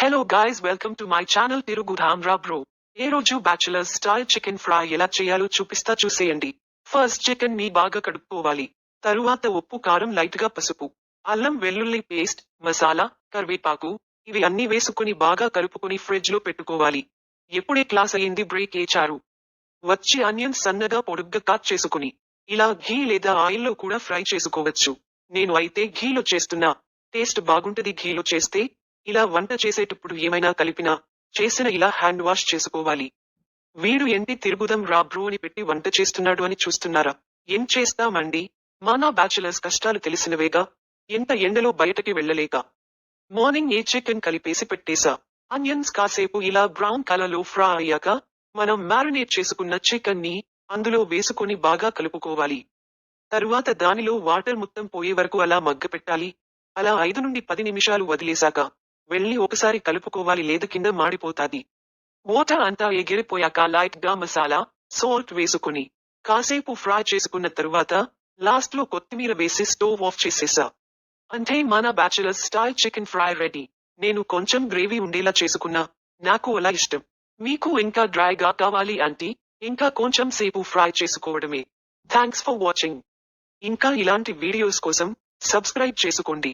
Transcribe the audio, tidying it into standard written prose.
Hello guys, welcome to my channel Tirugudamra bro. ఏ రోజు bachelors style chicken fry ఎలా చేయాలో చూపిస్తా, చూసేయండి. ఫస్ట్ చికెన్ ని బాగా కడుక్కోవాలి. తరువాత ఉప్పు, కారం, లైట్ గా పసుపు, అల్లం వెల్లుల్లి పేస్ట్, మసాలా, కరివేపాకు ఇవి అన్ని వేసుకుని బాగా కలుపుకొని ఫ్రిడ్జ్ లో పెట్టుకోవాలి. ఎప్పుడే క్లాస్ అయ్యింది బ్రేక్ ఏచారు వచ్చి ఆనియన్స్ సన్నగా పొడుగ్గా కట్ చేసుకుని ఇలా ఘీ లేదా ఆయిల్లో కూడా ఫ్రై చేసుకోవచ్చు. నేను అయితే ఘీలో చేస్తున్నా, టేస్ట్ బాగుంటది ఘీలో చేస్తే. ఇలా వంట చేసేటప్పుడు ఏమైనా కలిపినా చేసిన ఇలా హ్యాండ్ వాష్ చేసుకోవాలి. వీడు ఏంటి తిరుగుదాం రా బ్రో అని పెట్టి వంట చేస్తున్నాడు అని చూస్తున్నారా? ఏం చేస్తామండి, మానా బ్యాచులర్స్ కష్టాలు తెలిసినవేగా. ఎంత ఎండలో బయటకి వెళ్ళలేక మార్నింగ్ ఏ చికెన్ కలిపేసి పెట్టేశా. ఆనియన్స్ కాసేపు ఇలా బ్రౌన్ కలర్ లో ఫ్రై అయ్యాక మనం మ్యారినేట్ చేసుకున్న చికెన్ ని అందులో వేసుకొని బాగా కలుపుకోవాలి. తరువాత దానిలో వాటర్ మొత్తం పోయే వరకు అలా మగ్గపెట్టాలి. అలా 5 నుండి 10 నిమిషాలు వదిలేశాక వెళ్ళి ఒకసారి కలుపుకోవాలి, లేదు కింద మాడిపోతాది. వాటర్ అంతా ఎగిరిపోయాక లైట్ గా మసాలా, సాల్ట్ వేసుకుని కాసేపు ఫ్రై చేసుకున్న తరువాత లాస్ట్ లో కొత్తిమీర వేసి స్టవ్ ఆఫ్ చేసేసా. అంటే మన bachelors style chicken fry ready. నేను కొంచెం గ్రేవీ ఉండేలా చేసుకున్నా, నాకు అలా ఇష్టం. మీకు ఇంకా డ్రైగా కావాలి అంటే ఇంకా కొంచెం సేపు ఫ్రై చేసుకోవడమే. Thanks for watching. ఇంకా ఇలాంటి వీడియోస్ కోసం సబ్స్క్రైబ్ చేసుకోండి.